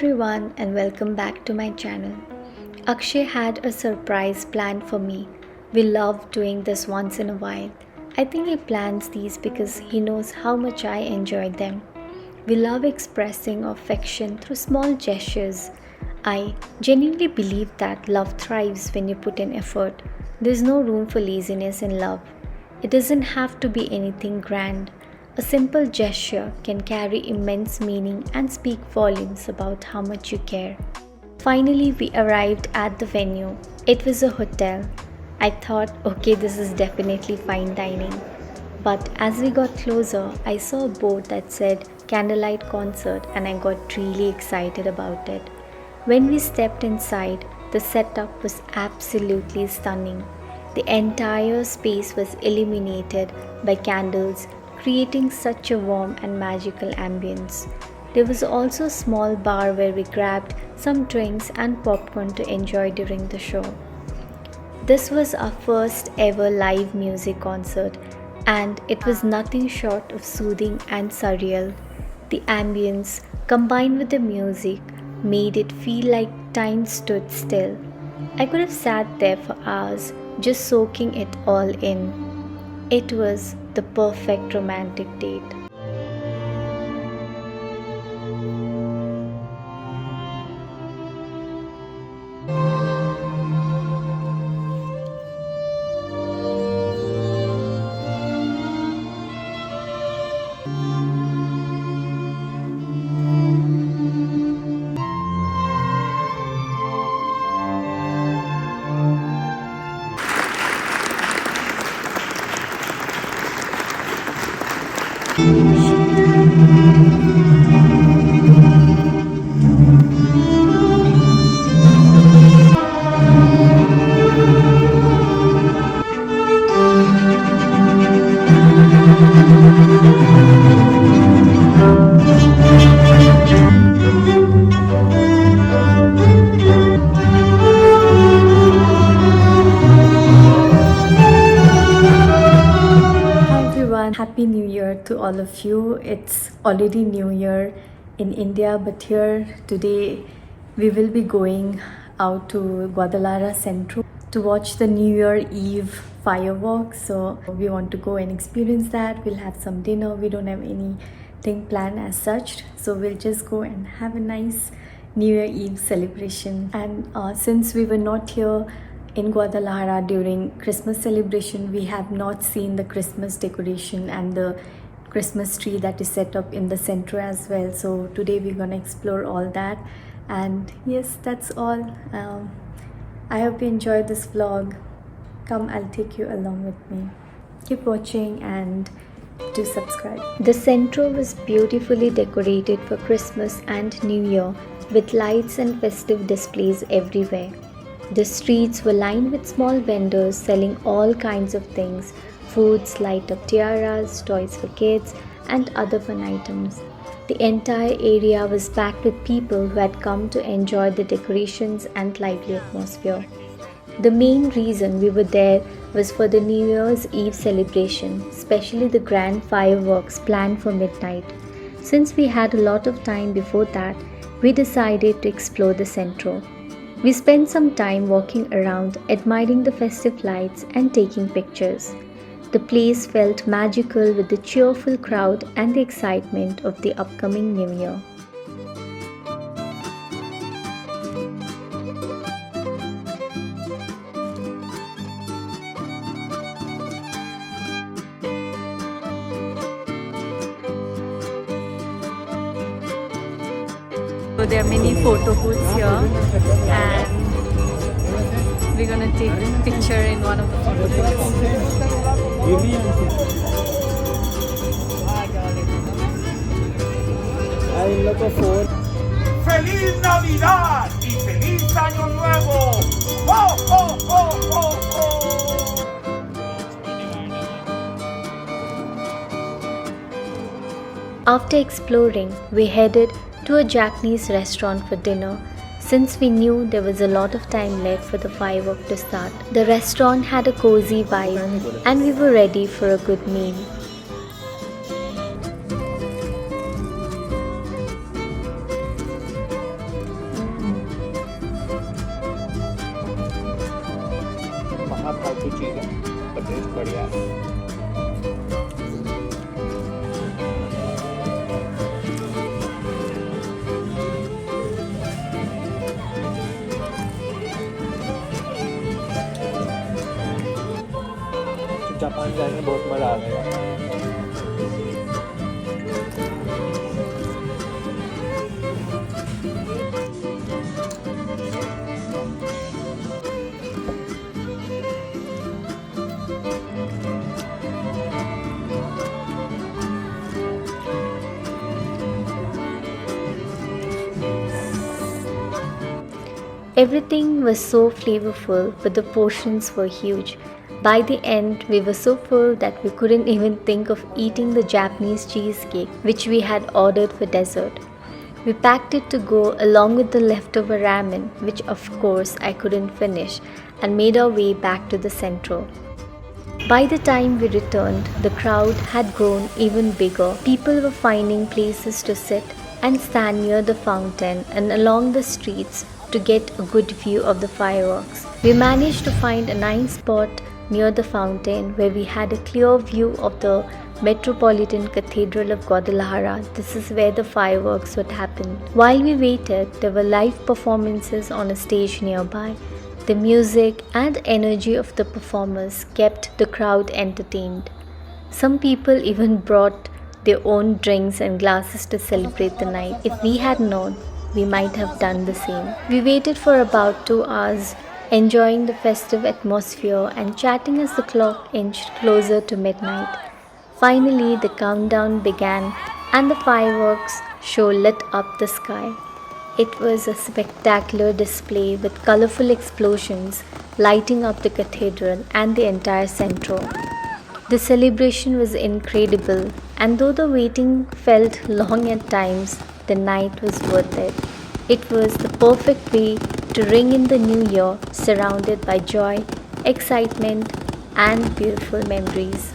everyone and welcome back to my channel. Akshay had a surprise planned for me. We love doing this once in a while. I think he plans these because he knows how much I enjoy them. We love expressing affection through small gestures. I genuinely believe that love thrives when you put in effort. There's no room for laziness in love. It doesn't have to be anything grand. A simple gesture can carry immense meaning and speak volumes about how much you care. Finally, we arrived at the venue. It was a hotel. I thought, okay, this is definitely fine dining. But as we got closer, I saw a board that said candlelight concert and I got really excited about it. When we stepped inside, the setup was absolutely stunning. The entire space was illuminated by candles, creating such a warm and magical ambience. There was also a small bar where we grabbed some drinks and popcorn to enjoy during the show. This was our first ever live music concert, and it was nothing short of soothing and surreal. The ambience, combined with the music, made it feel like time stood still. I could have sat there for hours just soaking it all in. It was the perfect romantic date. Hi everyone, Happy New Year to all of you. It's already New Year in India, but here today we will be going out to Guadalajara Centro to watch the New Year Eve fireworks. So we want to go and experience that. We'll have some dinner. We don't have anything planned as such, so we'll just go and have a nice New Year Eve celebration. And since we were not here in Guadalajara during Christmas celebration, we have not seen the Christmas decoration and the Christmas tree that is set up in the Centro as well. So today we're gonna explore all that, and yes, that's all. I hope you enjoyed this vlog. Come, I'll take you along with me. Keep watching and do subscribe. The Centro was beautifully decorated for Christmas and New Year with lights and festive displays everywhere. The streets were lined with small vendors selling all kinds of things: foods, light up tiaras, toys for kids, and other fun items. The entire area was packed with people who had come to enjoy the decorations and lively atmosphere. The main reason we were there was for the New Year's Eve celebration, especially the grand fireworks planned for midnight. Since we had a lot of time before that, we decided to explore the Centro. We spent some time walking around, admiring the festive lights and taking pictures. The place felt magical with the cheerful crowd and the excitement of the upcoming New Year. So there are many photo booths here, and we're gonna take a picture in one of the photo booths. ¡Feliz Navidad y feliz Año Nuevo! ¡Ho, ho, ho, ho, ho! After exploring, we headed to a Japanese restaurant for dinner, since we knew there was a lot of time left for the firework to start. The restaurant had a cozy vibe and we were ready for a good meal. फालतू चीज़ है पर test बढ़िया है। Japan जाएंगे बहुत मज़ा आ जाएगा। Everything was so flavorful, but the portions were huge. By the end, we were so full that we couldn't even think of eating the Japanese cheesecake which we had ordered for dessert. We packed it to go along with the leftover ramen, which of course I couldn't finish, and made our way back to the Centro. By the time we returned, the crowd had grown even bigger. People were finding places to sit and stand near the fountain and along the streets to get a good view of the fireworks. We managed to find a nice spot near the fountain where we had a clear view of the Metropolitan Cathedral of Guadalajara. This is where the fireworks would happen. While we waited, there were live performances on a stage nearby. The music and energy of the performers kept the crowd entertained. Some people even brought their own drinks and glasses to celebrate the night. If we had known, we might have done the same. We waited for about 2 hours, enjoying the festive atmosphere and chatting as the clock inched closer to midnight. Finally, the countdown began and the fireworks show lit up the sky. It was a spectacular display with colorful explosions lighting up the cathedral and the entire Centro. The celebration was incredible, and though the waiting felt long at times, the night was worth it. It was the perfect way to ring in the new year surrounded by joy, excitement, and beautiful memories.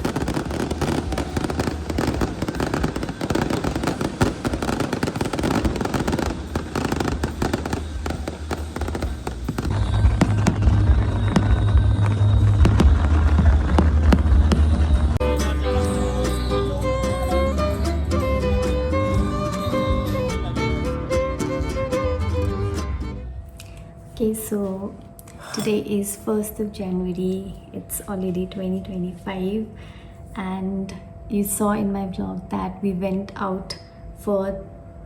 Okay, so today is 1st of January. It's already 2025, and you saw in my vlog that we went out for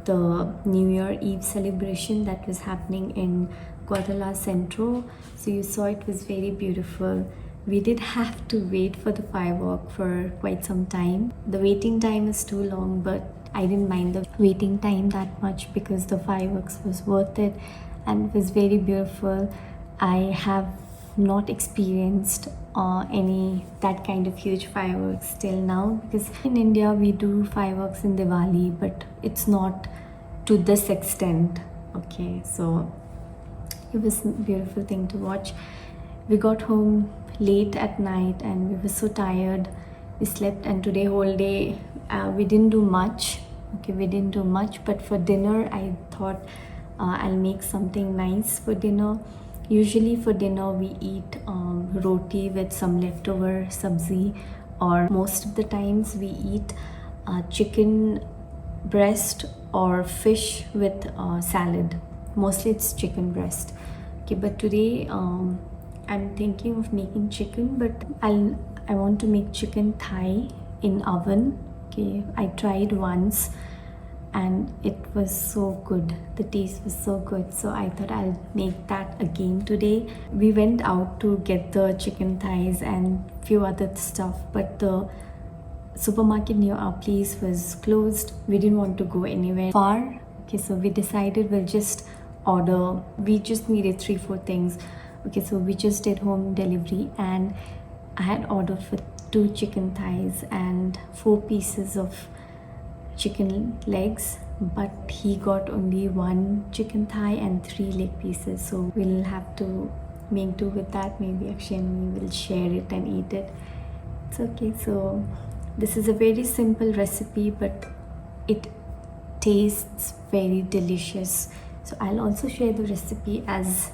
the New Year Eve celebration that was happening in Guadalajara Centro. So you saw it was very beautiful. We did have to wait for the firework for quite some time. The waiting time is too long, but I didn't mind the waiting time that much because the fireworks was worth it and it was very beautiful. I have not experienced any that kind of huge fireworks till now, because in India we do fireworks in Diwali, but it's not to this extent. Okay, so it was a beautiful thing to watch. We got home late at night and we were so tired. We slept, and today whole day we didn't do much. Okay, we didn't do much, but for dinner I thought I'll make something nice for dinner. Usually for dinner we eat roti with some leftover sabzi, or most of the times we eat chicken breast or fish with salad. Mostly it's chicken breast. Okay, but today I'm thinking of making chicken, but I want to make chicken thigh in oven. Okay, I tried once and it was so good. The taste was so good, so I thought I'll make that again today. We went out to get the chicken thighs and few other stuff, but the supermarket near our place was closed. We didn't want to go anywhere far. Okay, so we decided we'll just order. We just needed 3-4 things. Okay, so we just did home delivery, and I had ordered for 2 chicken thighs and 4 pieces of chicken legs, but he got only 1 chicken thigh and 3 leg pieces, so we'll have to make do with that. Maybe Akshay and me will share it and eat it. It's okay. So this is a very simple recipe, but it tastes very delicious. So I'll also share the recipe as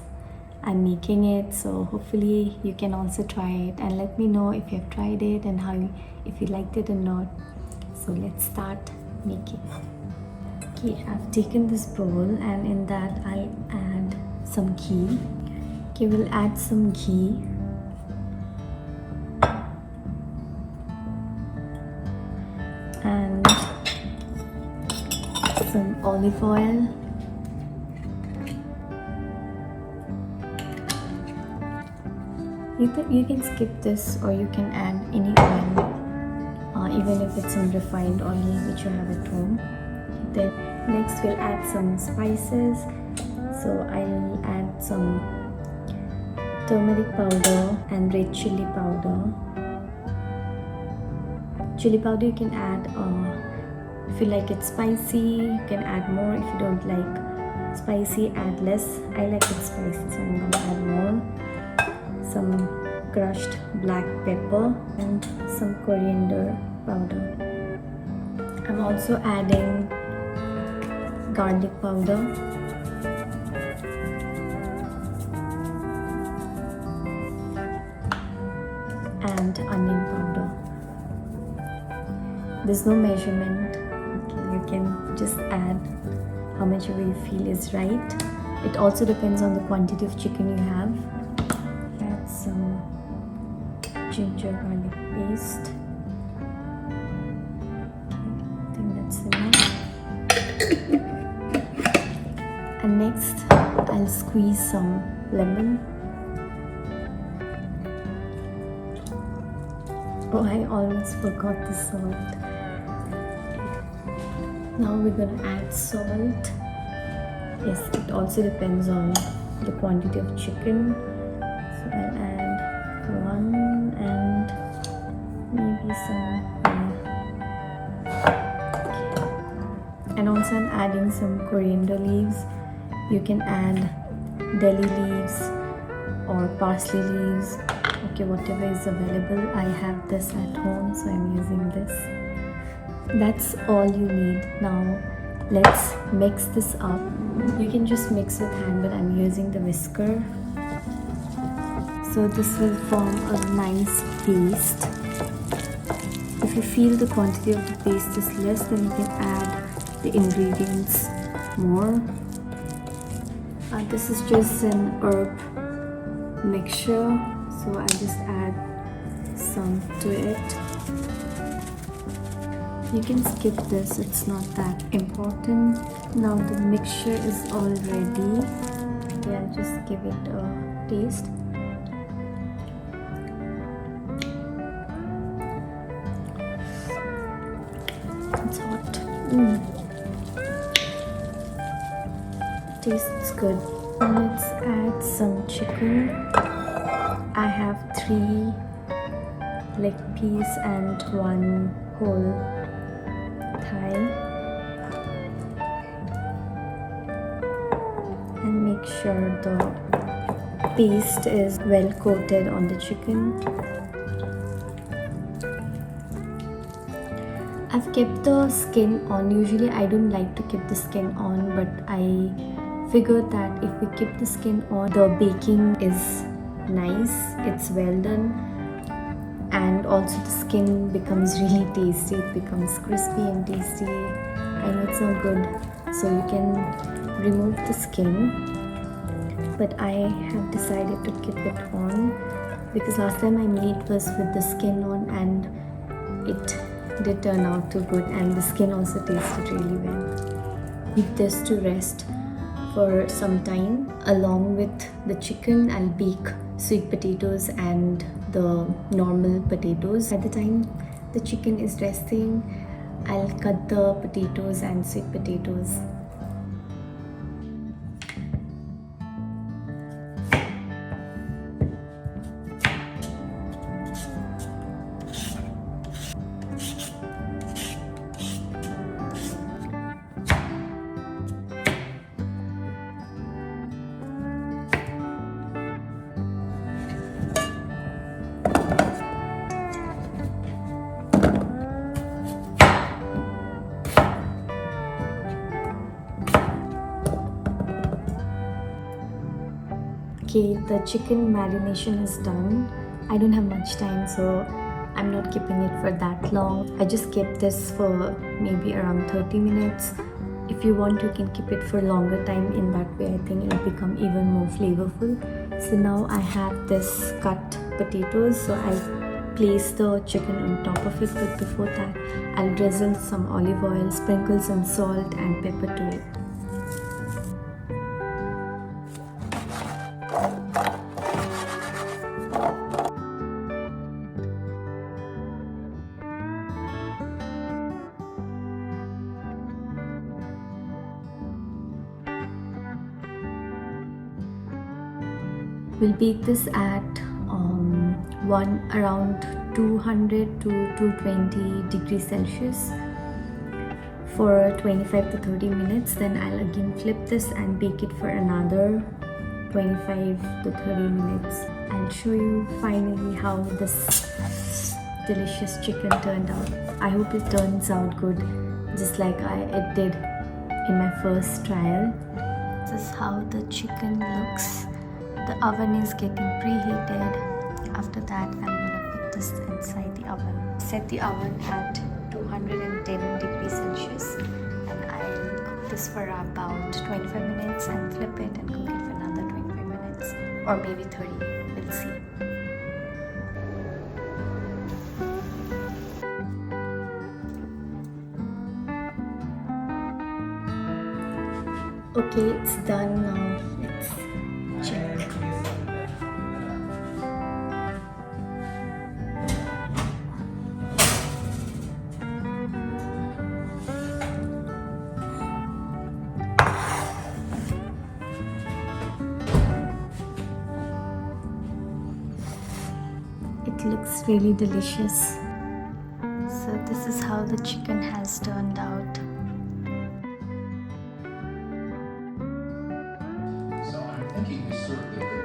I'm making it, so hopefully you can also try it and let me know if you have tried it and if you liked it or not. So let's start making. Okay, I've taken this bowl and in that I'll add some ghee. Okay, we'll add some ghee. And some olive oil. You can skip this or you can add any oil, even if it's some refined oil which you have at home. Then next we'll add some spices. So I'll add some turmeric powder and red chili powder. Chili powder you can add if you like it spicy, you can add more. If you don't like spicy, add less. I like it spicy, so I'm gonna add more. Some crushed black pepper and some coriander powder. I'm also adding garlic powder. And onion powder. There's no measurement. Okay, you can just add how much you feel is right. It also depends on the quantity of chicken you have. Add some ginger garlic paste. Okay, I think that's enough. And next I'll squeeze some lemon. Oh, I almost forgot the salt. Now we're gonna add salt. Yes, it also depends on the quantity of chicken. So I'll add one and maybe some more. Okay. And also I'm adding some coriander leaves. You can add deli leaves or parsley leaves. Okay, whatever is available. I have this at home, so I'm using this. That's all you need. Now let's mix this up. You can just mix with hand, but I'm using the whisker. So this will form a nice paste. If you feel the quantity of the paste is less, then you can add the ingredients more. This is just an herb mixture, so I just add some to it. You can skip this, it's not that important. Now the mixture is all ready. Yeah, just give it a taste. It's hot. Tastes good. Let's add some chicken. I have 3 leg piece and 1 whole thigh. And make sure the paste is well coated on the chicken. I've kept the skin on. Usually I don't like to keep the skin on, but I figured that if we keep the skin on, the baking is nice, it's well done, and also the skin becomes really tasty. It becomes crispy and tasty. I know it's not good, so you can remove the skin, but I have decided to keep it on because last time I made was with the skin on and it did turn out too good, and the skin also tasted really well. Leave this to rest for some time. Along with the chicken, I'll bake sweet potatoes and the normal potatoes. By the time the chicken is resting, I'll cut the potatoes and sweet potatoes. Okay, the chicken marination is done. I don't have much time, so I'm not keeping it for that long. I just kept this for maybe around 30 minutes. If you want, you can keep it for longer time. In that way, I think it'll become even more flavorful. So now I have this cut potatoes, so I'll place the chicken on top of it, but before that I'll drizzle some olive oil, sprinkle some salt and pepper to it. We'll bake this at around 200 to 220 degrees Celsius for 25 to 30 minutes. Then I'll again flip this and bake it for another 25 to 30 minutes. I'll show you finally how this delicious chicken turned out. I hope it turns out good, just like it did in my first trial. This is how the chicken looks. The oven is getting preheated. After that, I'm gonna put this inside the oven. Set the oven at 210 degrees Celsius and I'll cook this for about 25 minutes and flip it and cook it for another 25 minutes or maybe 30. We'll see. Okay, it's done now. Let's check. It looks really delicious. So this is how the chicken has turned out. So I'm thinking we serve the